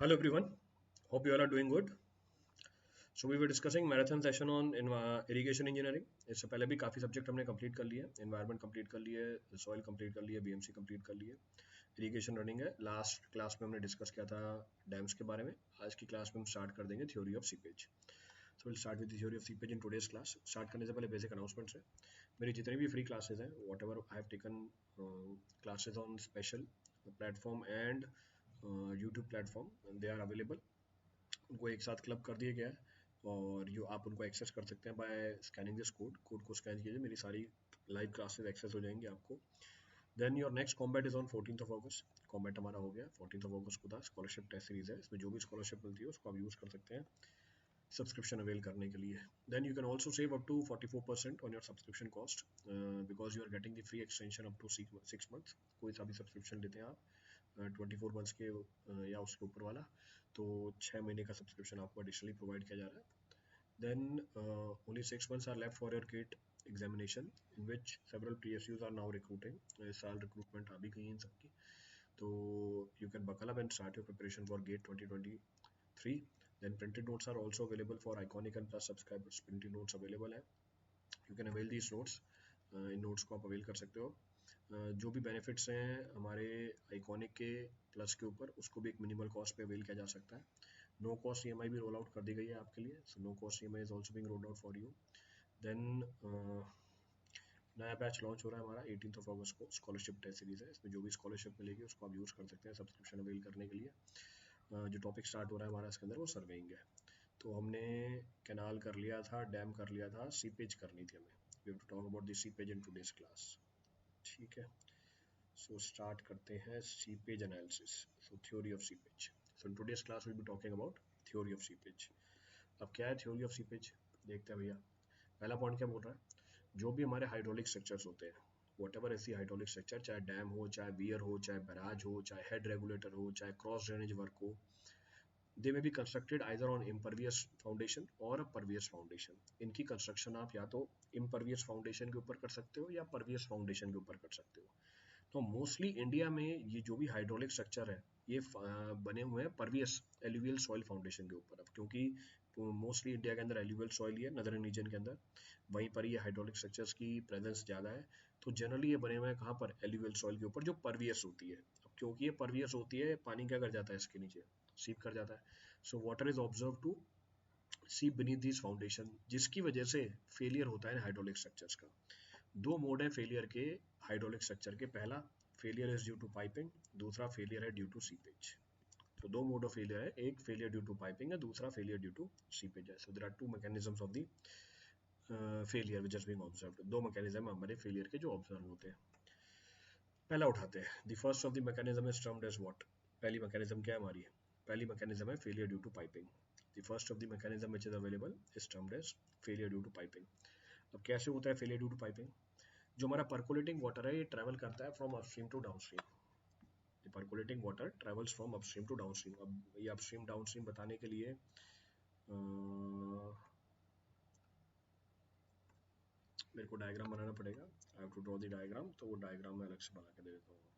Hello everyone, hope you all are doing good. So we were discussing marathon session on irrigation engineering. इससे पहले भी काफ़ी subject हमने complete कर लिए, एनवायरनमेंट कंप्लीट कर लिए, सॉइल कंप्लीट कर लिए, बीएमसी कंप्लीट कर लिए, इरिगेशन रनिंग है। लास्ट क्लास में हमने डिस्कस किया था डैम्स के बारे में। आज की क्लास में हम स्टार्ट कर देंगे theory of seepage. So will start with the theory of seepage in today's class. Start करने से पहले बेसिक अनाउंसमेंट्स है। मेरी जितनी भी फ्री क्लासेज हैं, whatever I have taken classes on special platform and YouTube platform, they are available. उनको एक साथ क्लब कर दिया गया है और यू आप उनको एक्सेस कर सकते हैं बाय स्कैनिंग दिस कोड को स्कैन कीजिए, मेरी सारी लाइव क्लासेस एक्सेस हो जाएंगी आपको। Then your next combat is on 14th of अगस्त। कॉम्बैट हमारा हो गया 14th ऑफ अगस्त को था। स्कॉलरशिप टेस्ट सीरीज है, इसमें जो भी स्कॉलरशिप मिलती है उसको आप यूज़ कर सकते हैं सब्सक्रिप्शन अवेल करने के लिए। Then you can also save up to 44% on your subscription cost because you are getting the free extension up to 6 months। कोई सा भी सब्सक्रिप्शन लेते हैं आप 24 months के या उसके ऊपर वाला, तो 6 महीने का सब्सक्रिप्शन आपको एडिशनली प्रोवाइड किया जा रहा है। Then only 6 months are left for your GATE examination, in which several PSUs are now recruiting. इस साल रिक्रूटमेंट आ भी गई है इन सबकी, तो you can buckle up and start your preparation for GATE 2023. Then printed notes are also available for Iconic and Plus subscribers. Printed notes available है, you can avail these notes. In notes को आप avail कर सकते हो। जो भी benefits हैं हमारे आइकॉनिक के प्लस के ऊपर, उसको भी एक मिनिमल कॉस्ट पे अवेल किया जा सकता है। नो कॉस्ट ईएमआई भी रोल आउट कर दी गई है आपके लिए, so no cost EMI is also being rolled out for you. Then नया बैच लॉन्च हो रहा है हमारा 18th ऑफ अगस्त को। स्कॉलरशिप टेस्ट सीरीज है, इसमें जो भी स्कॉलरशिप मिलेगी उसको आप यूज़ कर सकते हैं सब्सक्रिप्शन अवेल करने के लिए। जो टॉपिक स्टार्ट हो रहा है हमारा इसके अंदर वो सर्वेइंग है। तो हमने कैनाल कर लिया था, डैम कर लिया था, सीपेज करनी थी हमें। We have to talk about the seepage in today's class. ठीक है, सो स्टार्ट करते हैं seepage analysis. So theory of seepage. So in today's class will be talking about theory of seepage. अब क्या है थ्योरी ऑफ सीपेज, देखते हैं भैया। पहला पॉइंट क्या बोल रहा है, जो भी हमारे हाइड्रोलिक स्ट्रक्चर्स होते हैं, वॉट एवर ऐसी हाइड्रोलिक स्ट्रक्चर, चाहे डैम हो, चाहे वियर हो, चाहे बैराज हो, चाहे हेड रेगुलेटर हो, चाहे क्रॉस ड्रेनेज वर्क हो, they may be constructed either on impervious foundation और परवियस फाउंडेशन। इनकी कंस्ट्रक्शन आप या तो इम्परवियस फाउंडेशन के ऊपर कर सकते हो या परवियस फाउंडेशन के ऊपर कर सकते हो। तो मोस्टली इंडिया में ये जो भी हाइड्रोलिक स्ट्रक्चर है ये बने हुए हैं परवियस एल्यूवियल सॉइल फाउंडेशन के ऊपर। अब क्योंकि मोस्टली इंडिया के अंदर एल्यूवियल सॉइल ही है, नदर्न रीजन के अंदर, वहीं पर ये हाइड्रोलिक स्ट्रक्चर्स की प्रेजेंस ज़्यादा है, तो जनरली ये बने हुए हैं कहाँ पर, एल्यूवियल सॉइल के ऊपर जो परवियस होती है। अब क्योंकि ये परवियस होती है, पानी क्या कर जाता है इसके नीचे, सीप कर जाता है। So water is observe to seep beneath this foundation, जिसकी वजह से फेलियर होता है हाइड्रोलिक स्ट्रक्चर्स का। दो मोड है फेलियर के हाइड्रोलिक स्ट्रक्चर के। पहला failure is due to piping, दूसरा फेलियर है ड्यू टू सीपेज। तो दो मोड ऑफ फेलियर है, एक फेलियर ड्यू टू पाइपिंग है, दूसरा फेलियर ड्यू टू सीपेज है। So there are two mechanisms of the failure which is being observed. दो मैकेनिज्म हमारे फेलियर के जो ऑब्जर्व होते हैं। पहला उठाते हैं, the first of the mechanism is termed as what. पहली मैकेनिज्म क्या है हमारी, पहली मैकेनिज्म है failure due to piping. The first of the mechanism which is available is termed as failure due to piping. अब कैसे होता है फेलियर ड्यू टू पाइपिंग, जो हमारा पर्कुलेटिंग वाटर है ये ट्रैवल करता है from upstream to downstream. The percolating water travels from upstream to downstream. अब ये अपस्ट्रीम डाउनस्ट्रीम बताने के लिए मेरे को डायग्राम बनाना पड़ेगा। I have to draw the diagram, तो वो डायग्राम मैं अलग से बना के दे देता हूँ आपको।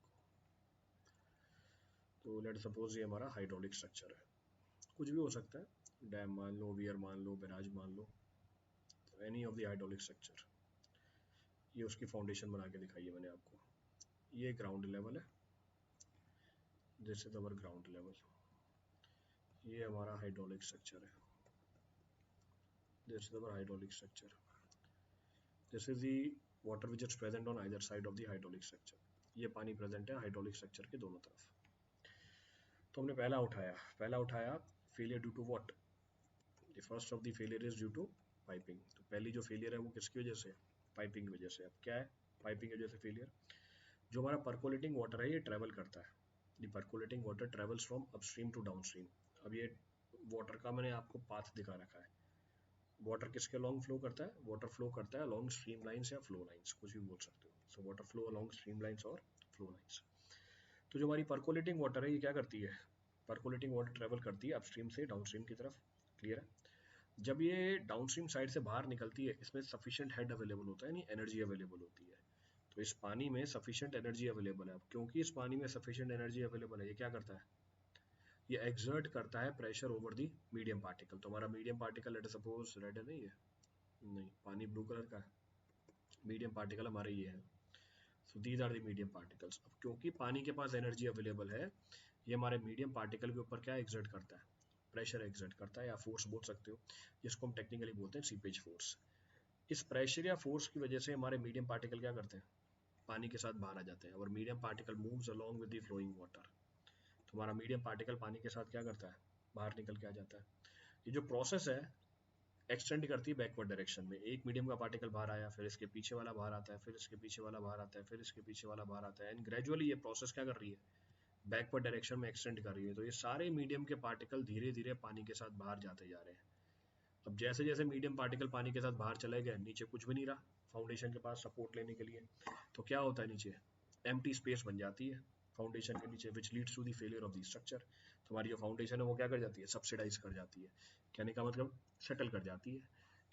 तो लेट सपोज ये हमारा हाइड्रोलिक स्ट्रक्चर है, कुछ भी हो सकता है, डैम मान लो, वियर मान लो, बैराज मान लो, any of the hydraulic structure. ये उसकी फाउंडेशन बना के दिखाई है मैंने आपको। ये ग्राउंड लेवल है, this is our ground level. ये हमारा हाइड्रोलिक स्ट्रक्चर है, this is our hydraulic structure. This is the water which is present on either side of the hydraulic structure. ये पानी प्रेजेंट है हाइड्रोलिक स्ट्रक्चर के दोनों तरफ। तो हमने पहला उठाया failure due to what, the first of the failure is due to piping. तो पहली जो फेलियर है वो किसकी वजह से, पाइपिंग की वजह से। अब क्या है पाइपिंग की वजह से फेलियर, जो हमारा पर्कुलेटिंग वाटर है ये ट्रैवल करता है। The percolating water travels from upstream to downstream. अब ये वाटर का मैंने आपको पाथ दिखा रखा है। वाटर किसके अलोंग फ्लो करता है, वाटर फ्लो करता है अलोंग स्ट्रीम लाइन्स या फ्लो लाइन्स, कुछ भी बोल सकते हो। So water flow along stream lines और फ्लो लाइन्स। तो जो हमारी पर्कुलेटिंग वाटर है ये क्या करती है, पर्कुलेटिंग वाटर ट्रेवल करती है अपस्ट्रीम से डाउनस्ट्रीम की तरफ। क्लियर है। जब ये डाउनस्ट्रीम साइड से बाहर निकलती है, इसमें सफिशिएंट हेड अवेलेबल होता है, यानी एनर्जी अवेलेबल होती है। तो इस पानी में सफिशिएंट एनर्जी अवेलेबल है। अब क्योंकि इस पानी में सफिशिएंट एनर्जी अवेलेबल है, ये क्या करता है, ये एक्सर्ट करता है pressure over the medium particle. तो हमारा medium particle let suppose red है, नहीं है, नहीं, पानी ब्लू कलर का है, मीडियम पार्टिकल हमारे ये है। So these are the medium particles. अब क्योंकि पानी के पास एनर्जी अवेलेबल है, ये हमारे मीडियम पार्टिकल के ऊपर क्या एक्सर्ट करता है, प्रेशर एक्सर्ट करता है, या फोर्स बोल सकते हो, जिसको हम टेक्निकली बोलते हैं सीपेज फोर्स। इस प्रेशर या फोर्स की वजह से हमारे मीडियम पार्टिकल क्या करते हैं, पानी के साथ बाहर आ जाते हैं, और medium particle moves along with the flowing water. तो हमारा मीडियम पार्टिकल पानी के साथ क्या करता है, बाहर निकल के आ जाता है। ये जो प्रोसेस है एक्सटेंड करती है बैकवर्ड डायरेक्शन में। एक मीडियम का पार्टिकल बाहर आया, फिर इसके पीछे वाला बाहर आता है, फिर इसके पीछे वाला बाहर आता है, फिर इसके पीछे वाला बाहर आता है, एंड ग्रेजुअली ये प्रोसेस क्या कर रही है, बैकवर्ड डायरेक्शन में एक्सटेंड कर रही है। तो ये सारे मीडियम के पार्टिकल धीरे धीरे पानी के साथ बाहर जाते जा रहे हैं। अब जैसे जैसे मीडियम पार्टिकल पानी के साथ बाहर चले गए, नीचे कुछ भी नहीं रहा फाउंडेशन के पास सपोर्ट लेने के लिए, तो क्या होता है, नीचे एम्प्टी स्पेस बन जाती है फाउंडेशन के नीचे, which leads to the failure of the structure. तो हमारी जो फाउंडेशन है वो क्या कर जाती है, सब्सिडाइज कर जाती है, कहने का मतलब सेटल कर जाती है।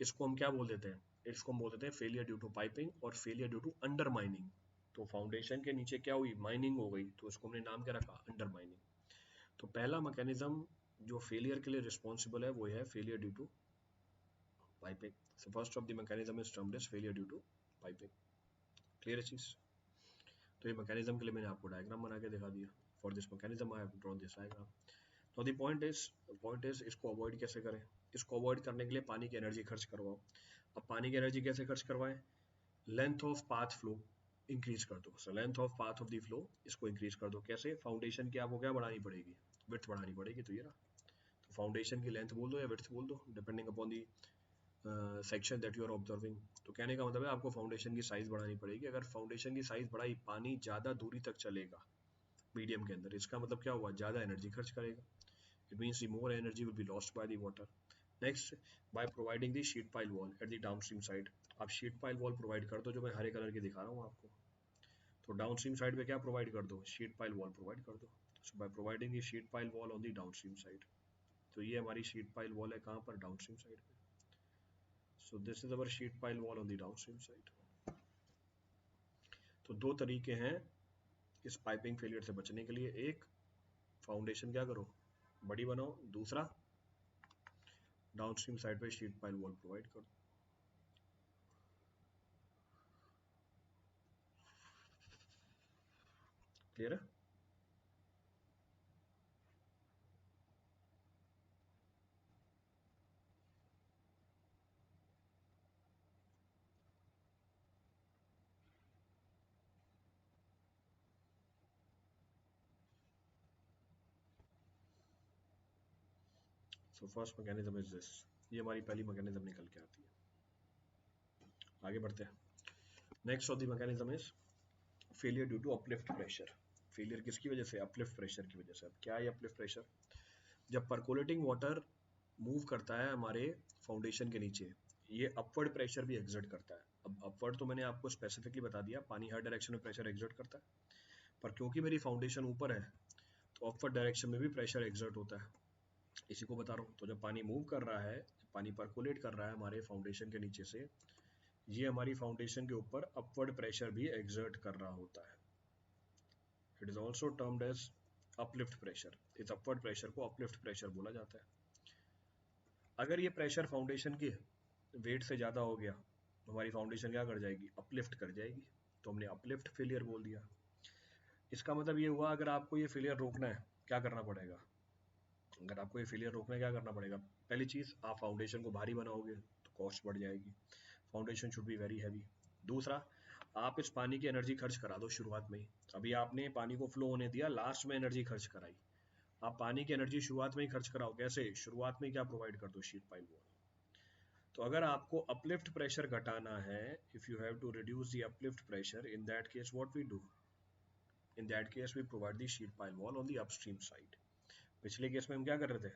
इसको हम क्या बोल देते हैं, इसको हम बोल देते हैं फेलियर ड्यू टू पाइपिंग और failure due to undermining. तो फाउंडेशन के नीचे क्या हुई, माइनिंग हो गई, तो इसको हमने नाम क्या रखा, अंडर माइनिंग। तो पहला मैकेनिज्म जो फेलियर के लिए रिस्पॉन्सिबल है वो है failure due to piping. So first of the mechanism is termed as failure due to piping. Clear है चीज। तो ये मैकेनिज्म के लिए मैंने आपको डायग्राम बना के दिखा दिया। For this mechanism I have drawn this diagram. तो द पॉइंट इज इसको अवॉइड कैसे करें। इसको अवॉइड करने के लिए पानी की एनर्जी खर्च करवाओ। अब पानी की एनर्जी कैसे खर्च करवाएं, length of path flow increase कर दो। So length of path of the flow इसको इंक्रीज कर दो। कैसे, फाउंडेशन की आपको क्या बढ़ानी पड़ेगी, विड्थ बढ़ानी पड़ेगी। तो ये रहा, तो फाउंडेशन की लेंथ बोल दो या विड्थ बोल दो, depending upon the section that you are observing. तो कहने का मतलब है आपको फाउंडेशन की साइज बढ़ानी पड़ेगी। अगर फाउंडेशन की साइज बढ़ाई, पानी ज़्यादा दूरी तक चलेगा मीडियम के अंदर, इसका मतलब क्या हुआ, ज़्यादा एनर्जी खर्च करेगा। It means the more energy will be lost by the water. Next, bye providing the sheet pile wall at the downstream side. आप शीट पाइल वॉल प्रोवाइड कर दो, जो मैं हरे कलर की दिखा रहा हूँ आपको। तो डाउनस्ट्रीम साइड पे क्या प्रोवाइड कर दो, शीट पाइल वॉल प्रोवाइड कर दो। So by providing the sheet pile wall on the downstream side. तो ये हमारी शीट पाइल वॉल है कहाँ पर, डाउनस्ट्रीम साइड पे। So this is our sheet pile wall on the downstream side. तो दो तरीके हैं इस पाइपिंग फेलियर से बचने के लिए। एक, फाउंडेशन क्या करो, बड़ी बनाओ। दूसरा, डाउनस्ट्रीम साइड पे शीट पाइल वॉल प्रोवाइड करो। क्लियर है। So first mechanism is this, ये हमारी पहली मैकेनिज्म निकल के आती है। आगे बढ़ते हैं। Next of the mechanism is failure due to uplift pressure. Failure किसकी वजह से, अपलिफ्ट प्रेशर की वजह से। अब क्या है अपलिफ्ट प्रेशर, जब परकोलेटिंग वाटर मूव करता है हमारे फाउंडेशन के नीचे, ये अपवर्ड प्रेशर भी एग्जर्ट करता है। अब अपवर्ड तो मैंने आपको स्पेसिफिकली बता दिया, पानी हर डायरेक्शन में प्रेशर एग्जर्ट करता है, पर क्योंकि मेरी फाउंडेशन ऊपर है तो अपवर्ड डायरेक्शन में भी प्रेशर एग्जर्ट होता है, इसी को बता रहा हूँ। तो जब पानी मूव कर रहा है, पानी परकोलेट कर रहा है हमारे फाउंडेशन के नीचे से, ये हमारी फाउंडेशन के ऊपर अपवर्ड प्रेशर भी एग्जर्ट कर रहा होता है। It is also termed as uplift pressure. इस अपवर्ड प्रेशर को अपलिफ्ट प्रेशर बोला जाता है। अगर ये प्रेशर फाउंडेशन के वेट से ज़्यादा हो गया तो हमारी फाउंडेशन क्या कर जाएगी, अपलिफ्ट कर जाएगी। तो हमने अपलिफ्ट फेलियर बोल दिया। इसका मतलब ये हुआ, अगर आपको ये फेलियर रोकना है क्या करना पड़ेगा, अगर आपको ये फेलियर रोकना है क्या करना पड़ेगा, पहली चीज़ आप फाउंडेशन को भारी बनाओगे तो कॉस्ट बढ़ जाएगी, foundation should be very heavy. दूसरा, आप इस पानी की एनर्जी खर्च करा दो शुरुआत में ही। अभी आपने पानी को फ्लो होने दिया, लास्ट में एनर्जी खर्च कराई। आप पानी की एनर्जी शुरुआत में ही खर्च कराओ। कैसे, शुरुआत में क्या प्रोवाइड कर दो, शीट पाइल वॉल। तो अगर आपको अपलिफ्ट प्रेशर घटाना है, if you have to reduce the uplift pressure, in that case what we do, in that case we provide the sheet pile wall on the upstream side. पिछले case में हम क्या कर रहे थे,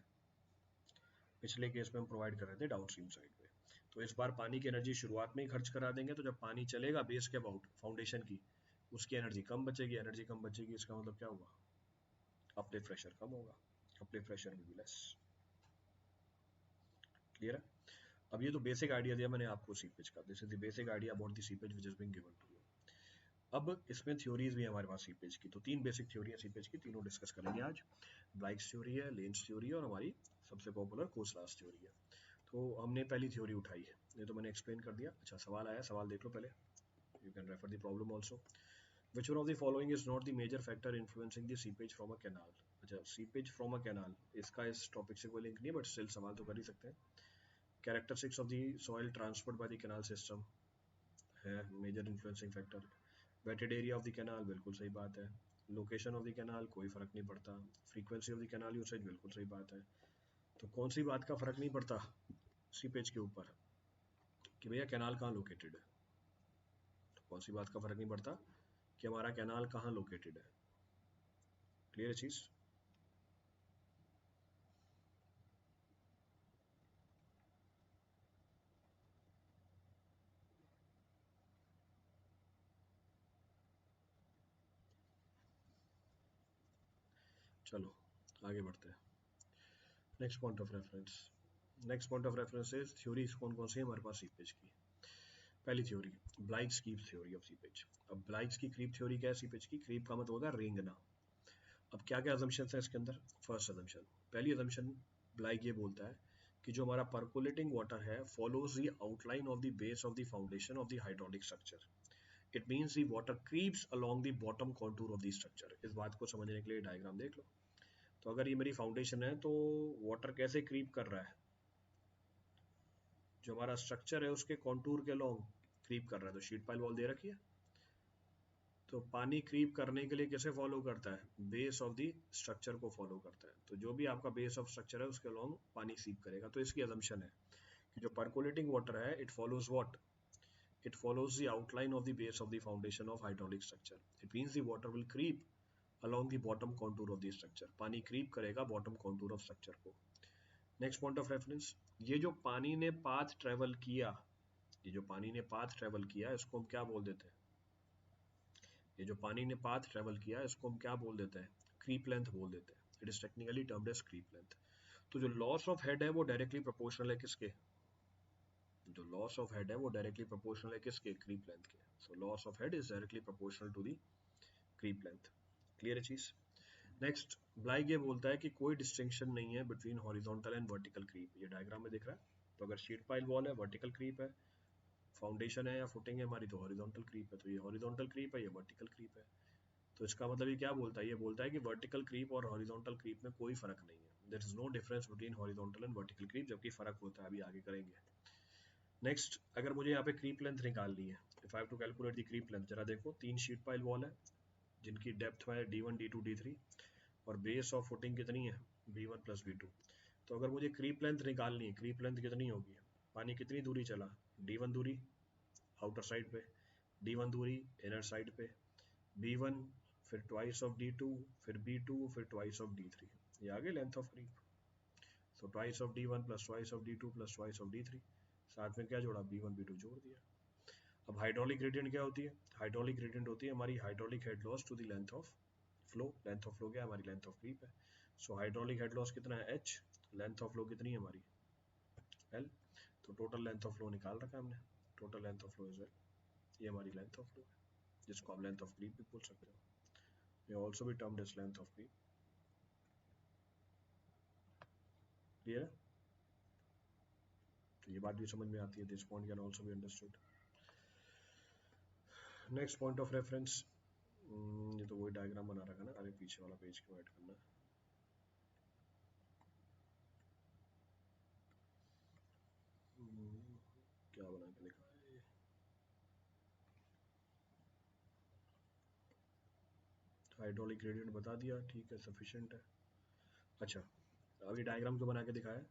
पिछले केस में हम प्रोवाइड कर रहे थे डाउनस्ट्रीम साइड पे। तो इस बार पानी की एनर्जी शुरुआत में ही खर्च करा देंगे, तो जब पानी चलेगा बेस के अबाउट फाउंडेशन की, उसकी एनर्जी कम बचेगी। एनर्जी कम बचेगी, इसका मतलब क्या होगा, अपलिफ्ट प्रेशर कम होगा, uplift pressure will be less. Clear है। अब ये तो बेसिक आइडिया दिया मैंने आपको सीपेज का। This is the basic idea about the seepage which is being given to you. अब इसमें थ्योरीज भी है हमारे पास सीपेज की। तो तीन बेसिक थ्योरी है सीपेज की, तीनों डिस्कस करेंगे आज। ब्लाइक्स थ्योरी है, लेंस थ्योरी है, और हमारी सबसे पॉपुलर कोसलास थ्योरी है। तो हमने पहली थ्योरी उठाई है, ये तो मैंने एक्सप्लेन कर दिया। अच्छा, सवाल आया, सवाल देख लो पहले, you can refer the problem also. Which one of the following is not the major factor influencing the seepage from a canal? अच्छा, seepage from a canal, इसका इस टॉपिक से कोई लिंक नहीं है, बट स्टिल सवाल तो कर ही सकते हैं। Characteristics of the soil transport by the canal system है major influencing factor. Wetted area of the canal, बिल्कुल सही बात है। लोकेशन ऑफ द कैनाल, कोई फर्क नहीं पड़ता। Frequency of the canal usage, बिल्कुल सही बात है। तो कौन सी बात का फर्क नहीं पड़ता सीपेज के ऊपर, कि भैया कैनाल कहाँ लोकेटेड है? तो कौन सी बात का फर्क नहीं पड़ता कि हमारा कैनाल कहाँ लोकेटेड है? क्लियर है चीज़? चलो आगे बढ़ते हैं। Next point of reference, next point of reference is theories कौन कौन सी है हमारे पास सीपेज की। पहली theory, Bligh's creep theory of seepage. अब ब्लाइक्स की क्रीप थ्योरी क्या है सीपेज की? क्रीप का मतलब होता है रेंगना। अब क्या क्या अजम्पशन है इसके अंदर? फर्स्ट अजम्पशन, पहली अजम्पशन, ब्लाइक ये बोलता है कि जो हमारा परकोलेटिंग वाटर है follows the outline of the base of the foundation of the hydraulic structure. It means the water creeps along the bottom contour of the structure. इस बात को समझने के लिए डायग्राम देख लो। तो अगर ये मेरी फाउंडेशन है तो वाटर कैसे क्रीप कर रहा है? जो हमारा स्ट्रक्चर है उसके कॉन्टूर के लॉन्ग क्रीप कर रहा है। तो शीट पाइल वॉल दे रखी है, तो पानी क्रीप करने के लिए कैसे फॉलो करता है? बेस ऑफ द स्ट्रक्चर को फॉलो करता है। तो जो भी आपका बेस ऑफ स्ट्रक्चर है उसके लॉन्ग पानी सीप करेगा। तो इसकी अजम्पशन है कि जो परकोलेटिंग वाटर है it follows what? It follows the outline of the base of the foundation of hydraulic structure. It means the water will creep along the bottom contour of the structure। पानी creep करेगा bottom contour of structure को। Next point of reference, ये जो पानी ने path travel किया, ये जो पानी ने पाथ ट्रेवल किया इसको हम क्या बोल देते हैं? ये जो पानी ने पाथ ट्रेवल किया इसको हम क्या बोल देते हैं? क्रीप लेंथ बोल देते हैं। It is technically termed as creep length. तो जो लॉस ऑफ हेड है वो डायरेक्टली प्रोपोर्शनल है किसके? जो लॉस ऑफ हेड है वो डायरेक्टली प्रोपोर्शनल है किसके? क्रीप लेंथ के। So loss of head is directly proportional to the creep length. Clear है चीज? नेक्स्ट, ब्लाइग ये बोलता है कि कोई डिस्टिंक्शन नहीं है between horizontal and vertical creep. ये डायग्राम में दिख रहा है। तो अगर शीट पाइल वॉल है वर्टिकल क्रीप है, फाउंडेशन है या फुटिंग है हमारी तो हॉरिजॉन्टल क्रीप है। तो ये हॉरिजॉन्टल क्रीप है, ये वर्टिकल क्रीप है। तो इसका मतलब ये क्या बोलता है? ये बोलता है कि वर्टिकल क्रीप और हॉरिजॉन्टल क्रीप में कोई फर्क नहीं है। There is no difference between horizontal and vertical creep, जबकि फर्क होता है, अभी आगे करेंगे। नेक्स्ट, अगर मुझे यहाँ पे क्रीप लेंथ निकालनी है, if I have to calculate the creep length, जरा देखो, 3 शीट पाइल वॉल है जिनकी डेप्थ है D1 D2 D3 और बेस ऑफ फुटिंग कितनी है? B1 plus B2। तो अगर मुझे क्रीप लेंथ निकालनी है, क्रीप लेंथ कितनी होगी? पानी कितनी दूरी चला? D1 दूरी आउटर साइड पे, D1 दूरी इनर साइड पे, B1 फिर ट्वाइस ऑफ D2 फिर B2 फिर ट्वाइस ऑफ D3। ये आगे लेंथ ऑफ क्रीप। तो twice of D1 plus twice of D2 plus twice of D3, साथ में क्या जोड़ा? B1 B2 जोड़ दिया। अब हाइड्रोलिक ग्रेडियंट क्या होती है? हाइड्रोलिक ग्रेडियंट होती है हमारी hydraulic head loss to the length of flow. Length of flow क्या है? हमारी लेंथ ऑफ क्रीप है। सो हाइड्रोलिक हेड लॉस कितना है? H। लेंथ ऑफ फ्लो कितनी है हमारी? L। तो टोटल लेंथ ऑफ फ्लो निकाल रखा है हमने। Total length of flow is L। ये हमारी लेंथ ऑफ फ्लो है, जिसको आप लेंथ ऑफ क्रीप भी बोल सकते हो। ये ऑल्सो भी termed as length of creep. Clear है? तो ये बात भी समझ में आती है। This point can also be understood. Next point of reference, ये तो वही डायग्राम बना रखा ना, अरे पीछे वाला पेज क्यों ऐड करना है? क्या बना के लिखा है? हाइड्रोलिक ग्रेडियंट बता दिया, ठीक है, सफिशिएंट है। अच्छा, अभी डायग्राम को बना के दिखाया।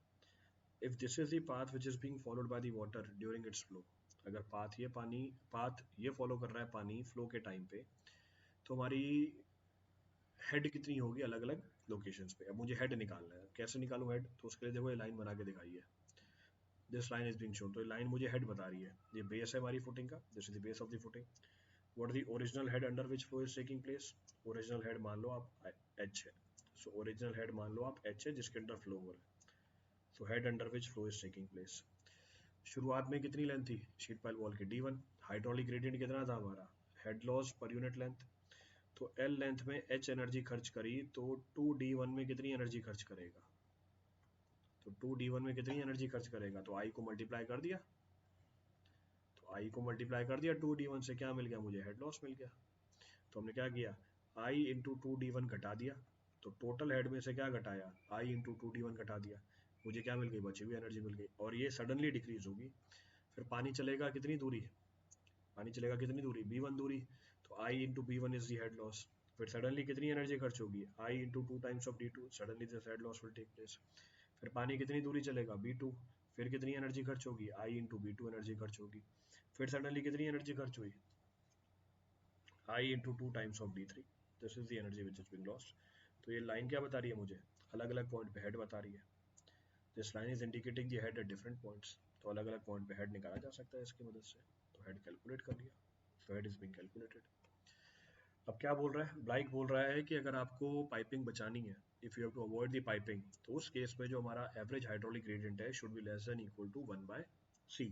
If this is the path which is being followed by the water during its flow, अगर पाथ ये फॉलो कर रहा है पानी फ्लो के टाइम पे, तो हमारी हेड कितनी होगी अलग अलग लोकेशंस पे? अब मुझे हेड निकालना है, कैसे निकालूं हेड? तो उसके लिए देखो ये लाइन बना के दिखाई है, this line is being shown. तो ये लाइन मुझे हेड बता रही है। ये बेस है हमारी फुटिंग का, this is the base of the footing. What the original head under which flow is taking place? Original head मान लो आप H है। सो ओरिजिनल हेड मान लो आप H है जिसके अंदर फ्लो हो रहा है। So head under which flow is taking place. शुरुआत में कितनी लेंथ थी शीट पाइल वॉल की? D1। हाइड्रोलिक ग्रेडियंट कितना था हमारा? Head loss per unit length. तो L लेंथ में H एनर्जी खर्च करी तो 2d1 में कितनी एनर्जी खर्च करेगा, तो 2d1 में कितनी एनर्जी खर्च करेगा, तो I को मल्टीप्लाई कर दिया, तो I को मल्टीप्लाई कर दिया 2d1 से, क्या मिल गया मुझे, हेड लॉस मिल गया। तो हमने क्या किया, I इंटू 2d1 घटा दिया, तो टोटल हेड में से क्या घटाया, I इंटू 2d1 घटा दिया, मुझे क्या मिल गई, बची हुई एनर्जी मिल गई, और ये सडनली डिक्रीज होगी। फिर पानी चलेगा कितनी दूरी, पानी चलेगा कितनी दूरी, b1 दूरी, तो I into b1 is the head loss. फिर सडनली कितनी एनर्जी खर्च होगी, I into 2 times of d2, suddenly this head loss will take place. फिर पानी कितनी दूरी चलेगा, b2, फिर कितनी एनर्जी खर्च होगी, I इंटू b2 एनर्जी खर्च होगी। फिर सडनली कितनी एनर्जी खर्च हुई, I into 2 times of d3, this is the energy which is being lost. तो ये लाइन क्या बता रही है मुझे, अलग अलग पॉइंट पे हेड बता रही है। This line is indicating the head at different points, तो अलग अलग पॉइंट पे हेड निकाला जा सकता है इसकी मदद से। तो हेड कैलकुलेट कर लिया, तो हेड इज बीइंग कैलकुलेटेड। अब क्या बोल रहा है, ब्लाइक बोल रहा है कि अगर आपको पाइपिंग बचानी है, if you have to avoid the piping, तो उस केस में जो हमारा एवरेज हाइड्रोलिक ग्रेडियंट है should be less than equal to 1/c,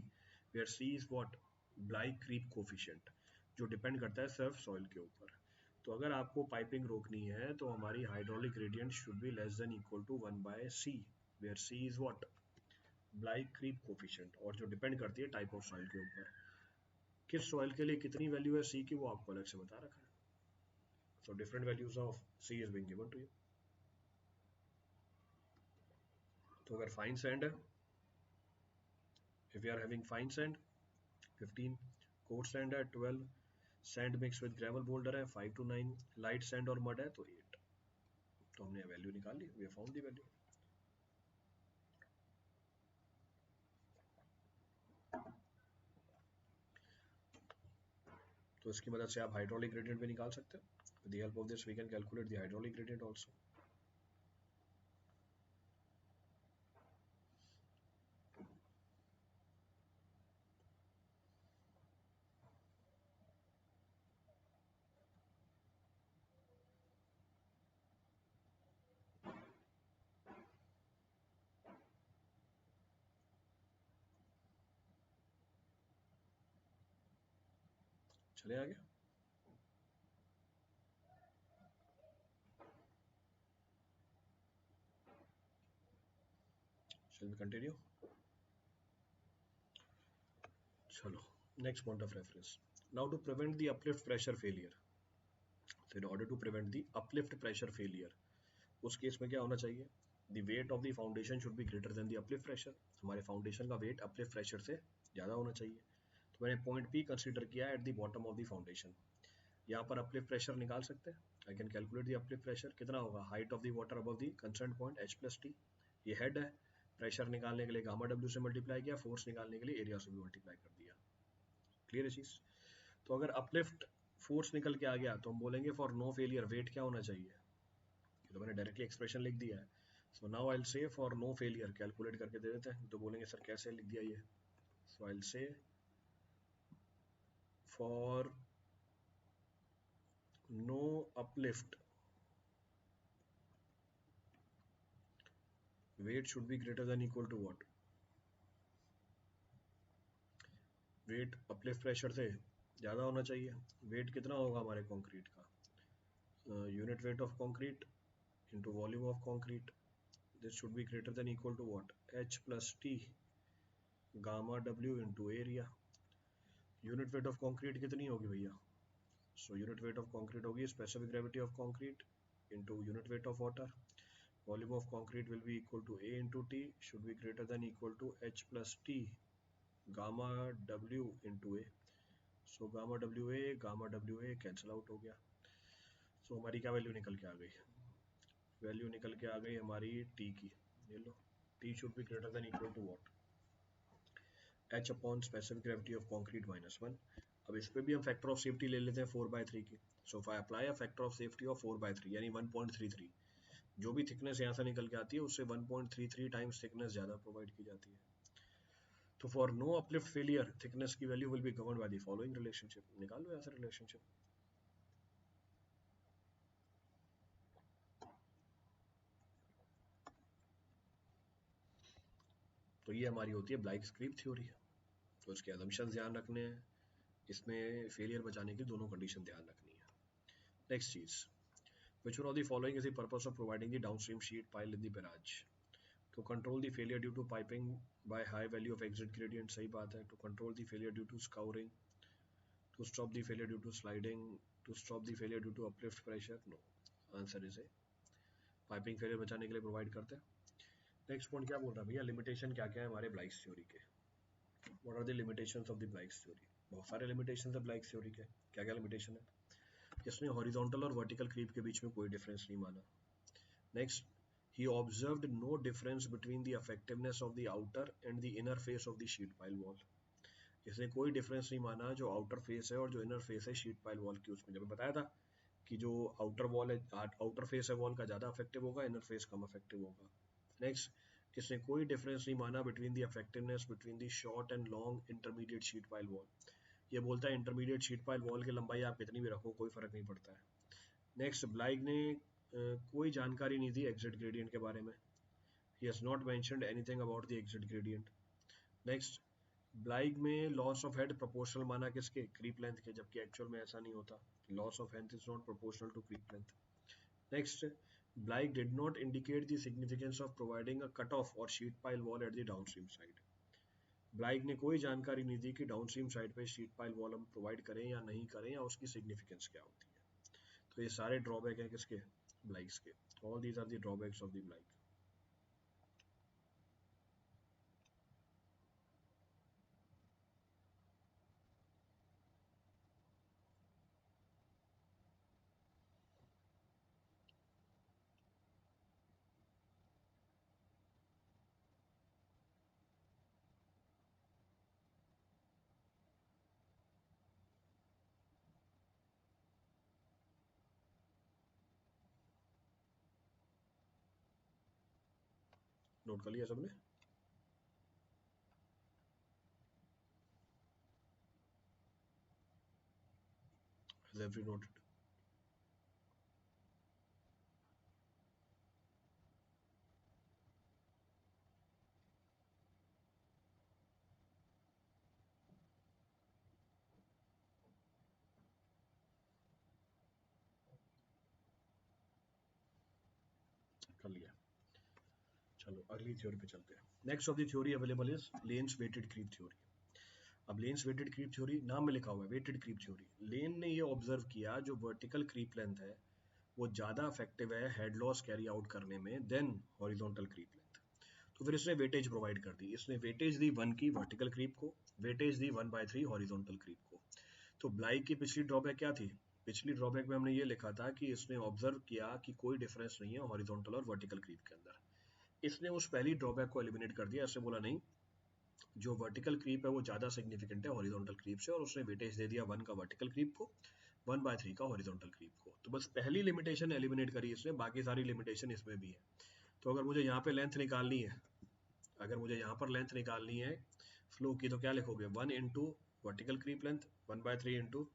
where c is what, Bligh creep coefficient, जो डिपेंड करता है सिर्फ सॉइल के ऊपर। तो अगर आपको पाइपिंग रोकनी है तो हमारी hydraulic gradient should be less than equal to 1/c, where c is what, Bligh creep coefficient, और जो डिपेंड करती है टाइप ऑफ सॉइल के ऊपर। किस सॉइल के लिए कितनी वैल्यू है c की, वो आपको अलग से बता रखा है। So different values of C is being given to you. तो अगर fine sand है, if you are having fine sand 15, coarse sand है 12, sand mixed with gravel boulder है 5 to 9, light sand और mud है तो 8। तो हमने वैल्यू निकाल ली, we have found the value। तो इसकी मदद से आप हाइड्रोलिक ग्रेडियंट भी निकाल सकते हो। With the help of this we can calculate the hydraulic gradient also। चले आगे, shall we continue? चलो, next point of reference, now to prevent the uplift pressure failure, so in order to prevent the uplift pressure failure, उस case में क्या होना चाहिए, the weight of the foundation should be greater then the uplift pressure, हमारे foundation का wait uplift pressure से ज़्यादा होना चाहिए। तो मैंने पॉइंट पी कंसीडर किया at the bottom of the foundation. यहाँ पर अपलिफ्ट प्रेशर निकाल सकते हैं, I can calculate the uplift pressure, कितना होगा, height of the water above the concern point h plus T, ये हेड है, प्रेशर निकालने के लिए गामा डब्ल्यू से मल्टीप्लाई किया, फोर्स निकालने के लिए एरिया से भी मल्टीप्लाई कर दिया। क्लियर है चीज़। तो अगर अपलिफ्ट फोर्स निकल के आ गया तो हम बोलेंगे फॉर नो फेलियर वेट क्या होना चाहिए, तो मैंने डायरेक्टली एक्सप्रेशन लिख दिया है। So now I will say for no failure, calculate करके दे देते हैं, तो बोलेंगे सर कैसे लिख दिया ये, so I will say for no uplift weight should be greater than equal to what, weight uplift pressure से ज़्यादा होना चाहिए। वेट कितना होगा हमारे कंक्रीट का, unit weight of concrete into volume of concrete, this should be greater than equal to what, h plus T gamma w into area. Unit weight of concrete कितनी होगी भैया, so unit weight of concrete होगी specific gravity of concrete into unit weight of water, volume of concrete will be equal to A into T, should be greater than equal to H plus T gamma W into A, so gamma WA cancel out हो गया। so हमारी क्या value निकल के आ गई, value निकल के आ गई हमारी T की, ये लो, T should be greater than equal to what, H upon specific gravity of concrete minus 1। अब इस पे भी हम फैक्टर ऑफ सेफ्टी ले लेते हैं 4/3 की। So if I apply a factor of safety of 4/3 यानी 1.33, जो भी थिकनेस यहाँ से निकल के आती है उससे 1.33 टाइम्स थिकनेस ज़्यादा प्रोवाइड की जाती है। तो for no uplift failure thickness की value will be governed by the following relationship, निकाल लो यहाँ से रिलेशनशिप। तो ये हमारी होती है ब्लाइक्स क्रीप थ्योरी, तो इसके अजम्पशंस ध्यान रखने हैं, इसमें फेलियर बचाने की दोनों कंडीशन ध्यान रखनी है। नेक्स्ट चीज, which one of the following is the purpose of providing the downstream sheet pile in the barrage? To control the failure due to piping by high value of exit gradient, सही बात है. To control the failure due to scouring, to stop the failure due to sliding, to stop the failure due to uplift pressure, no. Answer is A. Piping failure बचाने के लिए provide करते हैं. Next point क्या बोल रहा है भैया, लिमिटेशन क्या क्या है हमारे ब्लाइक्स थ्योरी के. What are the limitations of the Bligh's theory? बहुत सारे लिमिटेशंस है ब्लाइक्स थ्योरी के. क्या क्या लिमिटेशन है? इसने हॉरिजॉन्टल और वर्टिकल क्रीप के बीच में कोई डिफरेंस नहीं माना. Next, he observed no difference between the effectiveness of the outer and the inner face of the sheet pile wall. इसने कोई डिफरेंस नहीं माना जो आउटर फेस है और जो इनर फेस है शीट पाइल वॉल की. उसमें जब बताया था कि जो आउटर वॉल है, आउटर फेस है वॉल का ज़्यादा इफेक्टिव होगा, इनर फेस कम इफेक्टिव होगा. नेक्स्ट, इसने कोई डिफरेंस नहीं माना between the effectiveness between the short and long intermediate sheet pile wall. ये बोलता है इंटरमीडिएट शीट पाइल वॉल की लंबाई आप कितनी भी रखो कोई फर्क नहीं पड़ता है. नेक्स्ट, ब्लाइक ने कोई जानकारी नहीं दी एग्जिट ग्रेडियंट के बारे में. He has not mentioned anything about the exit gradient. Next, Bligh में लॉस ऑफ हेड प्रोपोर्शनल माना किसके? क्रीप लेंथ के, जबकि एक्चुअल में ऐसा नहीं होता. Loss of head is not proportional to creep length. Next, Bligh did not indicate the significance of providing a cut off और sheet pile wall at the downstream side. Bligh ने कोई जानकारी नहीं दी कि डाउनस्ट्रीम साइड पे sheet pile wall हम provide करें या नहीं करें, या उसकी सिग्निफिकेंस क्या होती है. तो ये सारे ड्रॉबैक हैं किसके? ब्लाइक्स के. All these are the drawbacks of the Bligh. Note कर लिया सबने? Has every noted? कर लिया. चलो अगली थ्योरी पे चलते हैं. Next of the theory available is Lane's weighted creep theory. अब लेन्स वेटेड क्रीप थ्योरी नाम में लिखा हुआ है वेटेड क्रीप थ्योरी. लेन ने ये ऑब्जर्व किया जो वर्टिकल क्रीप लेंथ है वो ज़्यादा इफेक्टिव है हेड लॉस कैरी आउट करने में देन हॉरिजॉन्टल क्रीप लेंथ. तो फिर इसने वेटेज प्रोवाइड कर दी. इसने वेटेज दी 1 की वर्टिकल क्रीप को, वेटेज दी 1/3 हॉरिजॉन्टल क्रीप को. तो ब्लाइक की पिछली ड्रॉबैक क्या थी? पिछली ड्रॉबैक में हमने ये लिखा था कि इसने ऑब्जर्व किया कि कोई डिफरेंस नहीं है हॉरिजॉन्टल और वर्टिकल क्रीप के अंदर. इसने उस पहली ड्रॉबैक को एलिमिनेट कर दिया. ऐसे बोला नहीं, जो वर्टिकल क्रीप है वो ज़्यादा सिग्निफिकेंट है हॉरिजॉन्टल क्रीप से, और उसने वेटेज दे दिया 1 का वर्टिकल क्रीप को, 1/3 का हॉरिजॉन्टल क्रीप को. तो बस पहली लिमिटेशन एलिमिनेट करी इसने, बाकी सारी लिमिटेशन इसमें भी है. तो अगर मुझे यहाँ पे लेंथ निकालनी है, अगर मुझे यहाँ पर लेंथ निकालनी है फ्लो की, तो क्या लिखोगे? 1 into vertical creep length, 1/3 into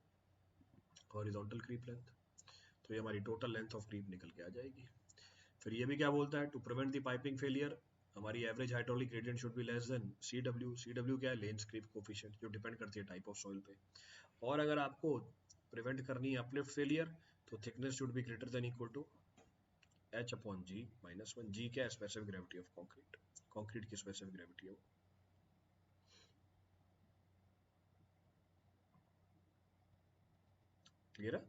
horizontal creep length. तो ये हमारी टोटल लेंथ ऑफ क्रीप निकल के आ जाएगी. फिर ये भी क्या बोलता है? To prevent the piping failure हमारी average hydraulic gradient should be less than CW. CW क्या है? लेंस क्रीप कोफिशिएंट, जो डिपेंड करती है टाइप ऑफ सॉइल पे. और अगर आपको प्रिवेंट करनी है अपलिफ्ट फेलियर, तो thickness should be greater than equal to H/G-1. G क्या है? Specific gravity of concrete. Concrete की स्पेसिफिक ग्रेविटी है वो. क्लियर है?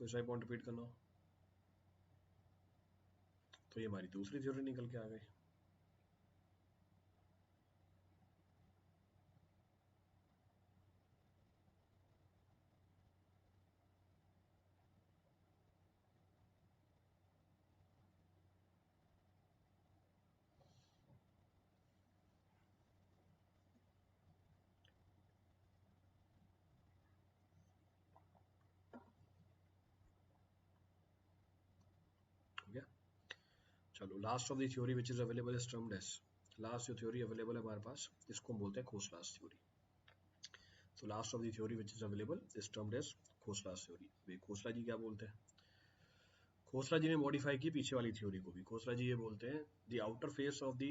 कोई सा पॉइंट रिपीट करना हो तो ये हमारी दूसरी थ्योरी निकल के आ गई. हो गया. चलो last of the theory which is available is termed as, last जो थ्योरी अवेलेबल है हमारे पास इसको हम बोलते हैं खोसलास थ्योरी. तो last of the theory which is available is termed as Khosla's theory. अभी खोसला जी क्या बोलते हैं? खोसला जी ने मॉडिफाई की पीछे वाली थ्योरी को भी। खोसला जी ये बोलते हैं the outer face of the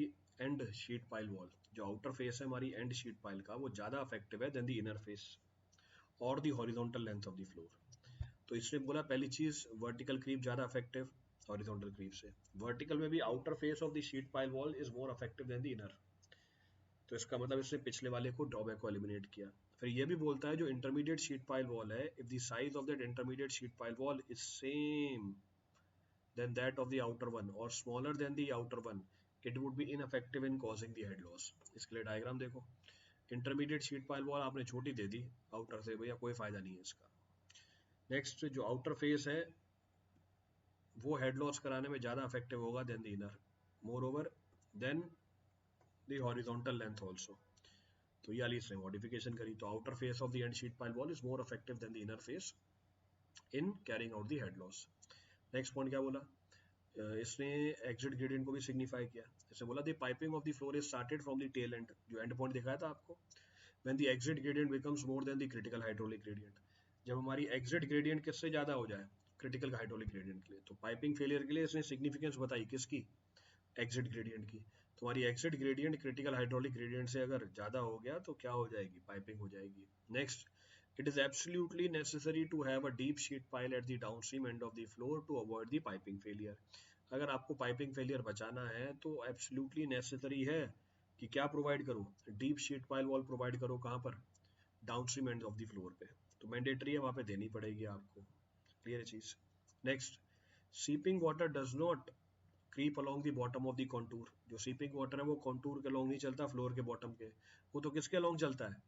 end sheet pile wall, जो आउटर फेस है हमारी एंड शीट पाइल का, वो ज़्यादा अफेक्टिव है देन द इनर फेस और the horizontal length of the floor. तो इसने बोला पहली चीज वर्टिकल क्रीप ज़्यादा अफेक्टिव हॉरिजॉन्टल क्रीप से। वर्टिकल में भी outer face of the sheet pile wall is more effective than the inner. तो इसका मतलब इसने पिछले वाले को ड्रॉबैक को एलिमिनेट किया। फिर ये भी बोलता है जो इंटरमीडिएट शीट पाइल वॉल है, if the size of that intermediate sheet pile wall is same than that of the outer one or smaller than the outer one, it would be ineffective in causing the head loss। इसके लिए diagram देखो, intermediate sheet pile wall आपने छोटी दे the outer से, भैया कोई फायदा नहीं है इसका। नेक्स्ट जो आउटर फेस है वो हेड लॉस कराने में ज़्यादा अफेक्टिव होगा than the inner, moreover than the horizontal length also. तो ये वाली इसने मॉडिफिकेशन करी, तो outer face of the end sheet pile wall is more effective than the inner face in carrying out the head loss. Next point क्या बोला, इसने exit gradient को भी सिग्निफाई किया। जैसे बोला the piping of the floor is started from the tail end, जो end point दिखाया था आपको, when the exit gradient becomes more than the critical hydraulic gradient. जब हमारी एग्जिट ग्रेडियंट किससे ज़्यादा हो जाए, क्रिटिकल हाइड्रोलिक ग्रेडियंट के लिए। तो पाइपिंग फेलियर के लिए इसने सिग्निफिकेंस बताई किसकी, एग्जिट ग्रेडियंट की। तुम्हारी exit gradient critical hydraulic gradient से अगर ज़्यादा हो गया तो क्या हो जाएगी, पाइपिंग हो जाएगी। Next, it is absolutely necessary to have a deep sheet pile at the downstream end of the floor to avoid the piping failure। अगर आपको पाइपिंग फेलियर बचाना है तो एब्सोल्युटली नेसेसरी है कि क्या प्रोवाइड करो, deep sheet pile wall provide करो। कहाँ पर, downstream end of the floor पे। तो मैंडेटरी है, वहाँ पे देनी पड़ेगी आपको। क्लियर है चीज। Next, seeping water does not creep along the bottom of the contour. जो सीपिंग वाटर है वो कॉन्टूर के लॉन्ग नहीं चलता, फ्लोर के बॉटम के, वो तो किसके लॉन्ग चलता है,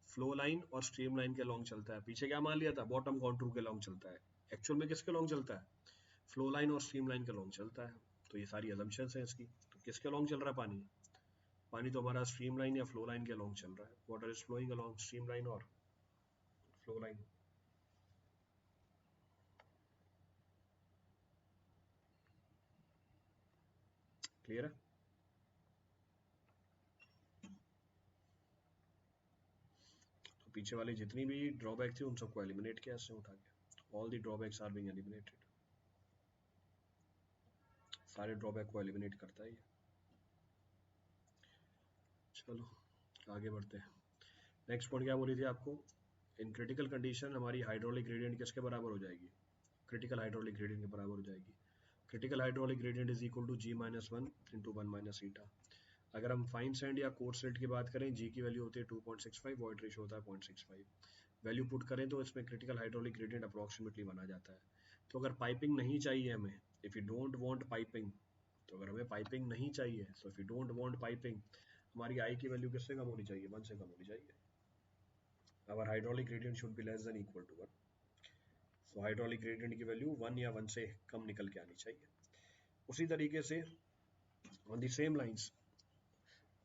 फ्लो लाइन और स्ट्रीम लाइन के लॉन्ग चलता है। पीछे क्या मान लिया था, बॉटम कॉन्टूर के लॉन्ग चलता है, एक्चुअल में किसके लॉन्ग चलता है, फ्लो लाइन और स्ट्रीम लाइन के लॉन्ग चलता है। तो ये सारी अजम्पशंस हैं इसकी। तो किसके लॉन्ग चल रहा है पानी, पानी तो हमारा स्ट्रीम लाइन या फ्लो लाइन के लॉन्ग चल रहा है। Water is flowing along stream line और फ्लो लाइन। क्लियर है। तो पीछे वाली जितनी भी ड्रॉबैक थी उन सबको एलिमिनेट किया इसने उठा के। All the drawbacks are being eliminated, सारे ड्रॉबैक को एलिमिनेट करता है ये। चलो आगे बढ़ते हैं। नेक्स्ट पॉइंट क्या बोली थी आपको, इन क्रिटिकल कंडीशन हमारी हाइड्रोलिक ग्रेडियंट किसके बराबर हो जाएगी, क्रिटिकल हाइड्रोलिक ग्रेडियंट के बराबर हो जाएगी। Critical hydraulic gradient is equal to G minus one into one minus eta. अगर हम फाइन सैंड या कोर्स सिल्ट की बात करें, जी की वैल्यू होती है 2.65, वॉइड रेशियो होता है 0.65। वैल्यू पुट करें तो इसमें क्रिटिकल हाइड्रोलिक ग्रेडियंट अप्रोक्सीमेटली बना जाता है। तो अगर पाइपिंग नहीं चाहिए हमें, if you don't want piping, तो अगर हमें पाइपिंग नहीं चाहिए, so if you don't want piping, हमारी आई की वैल्यू किससे कम होनी चाहिए, वन से कम होनी चाहिए। Our hydraulic gradient should be less than equal to one. So hydraulic gradient की वैल्यू वन या वन से कम निकल के आनी चाहिए। उसी तरीके से ऑन द सेम लाइंस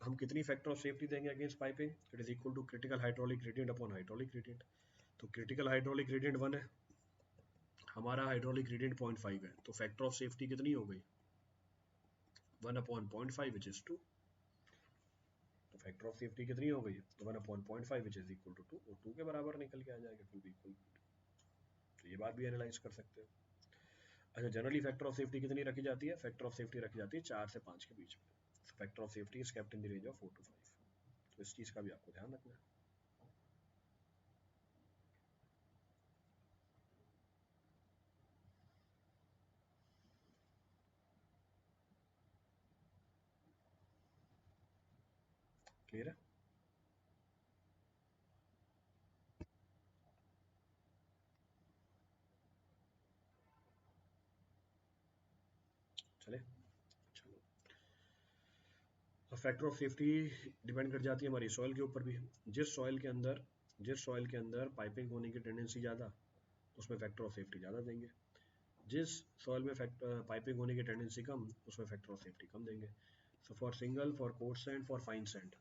हम कितनी फैक्टर ऑफ सेफ्टी देंगे against piping, it is equal to critical hydraulic gradient upon hydraulic gradient. तो क्रिटिकल हाइड्रोलिक ग्रेडियंट 1 है, हमारा हाइड्रोलिक ग्रेडियंट 0.5 है, तो फैक्टर ऑफ सेफ्टी कितनी हो गई, 1/0.5 विच इज 2। तो फैक्टर ऑफ सेफ्टी कितनी हो गई, तो 1/0.5 विच इज इक्वल टू 2, और 2 के बराबर निकल के आ जाएगा, टू बी इक्वल। तो ये बात भी एनालाइज कर सकते हो। अच्छा, जनरली फैक्टर ऑफ सेफ्टी कितनी रखी जाती है, फैक्टर ऑफ सेफ्टी रखी जाती है 4 से 5 के बीच में। Factor of safety is kept in the range of 4 to 5। तो इस चीज़ का भी आपको ध्यान रखना है। क्लियर है। चले, चलो। अब फैक्टर ऑफ सेफ्टी डिपेंड कर जाती है हमारी सॉइल के ऊपर भी। जिस सॉइल के अंदर पाइपिंग होने की टेंडेंसी ज़्यादा, उसमें फैक्टर ऑफ सेफ्टी ज़्यादा देंगे। जिस सॉइल में पाइपिंग होने की टेंडेंसी कम, उसमें फैक्टर ऑफ सेफ्टी कम देंगे। So for single, for coarse sand, for fine sand,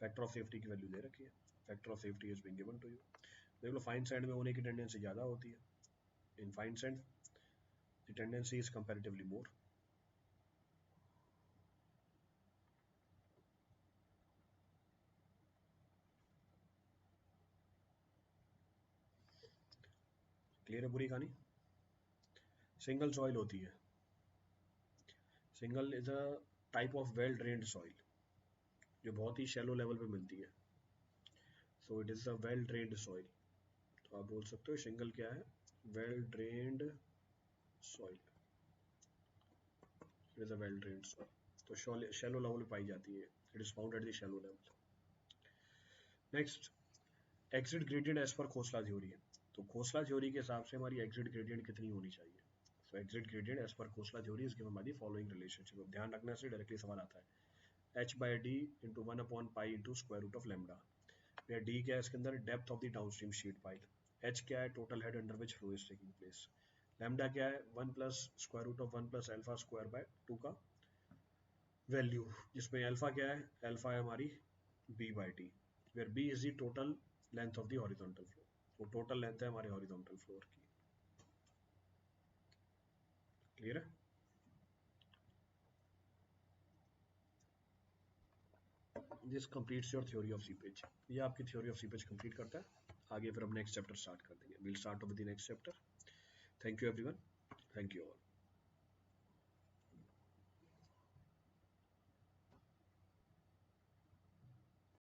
factor of safety की वैल्यू दे रखी है। Factor of safety is being given to you. देख लो, फाइन सैंड में होने की टेंडेंसी ज़्यादा होती है, in fine sand the tendency is comparatively more. Clear है पूरी कहानी। सिंगल सॉइल होती है, single is a type of well drained soil जो बहुत ही शैलो लेवल पे मिलती है, so it is a well drained soil. तो आप बोल सकते हो सिंगल क्या है, well drained soil, it is a well drained soil. तो शैलो लेवल पे पाई जाती है, it is found at the shallow level. Next, exit gradient as per Khosla theory है। तो खोसला थ्योरी के हिसाब से हमारी एग्जिट ग्रेडियंट कितनी होनी चाहिए? सो exit gradient as per Khosla theory is given by the following relationship. अब ध्यान रखने से डायरेक्टली सवाल आता है, h by d into 1 upon pi into square root of lambda, या d क्या है इसके अंदर, depth of the downstream sheet pile, h क्या है, total head under which flow is taking place, lambda क्या है, 1 plus square root of 1 plus alpha square by 2 का वैल्यू, जिसमें अल्फा क्या है, अल्फा है हमारी b by t, where b is the total length of the horizontal floor. वो total length है हमारे हॉरिजॉन्टल फ्लोर की। क्लियर है? This completes your theory of seepage. ये आपकी थ्योरी ऑफ सीपेज कंप्लीट करता है। आगे फिर हम नेक्स्ट चैप्टर स्टार्ट कर देंगे, will start with the next chapter. Thank you everyone, thank you all.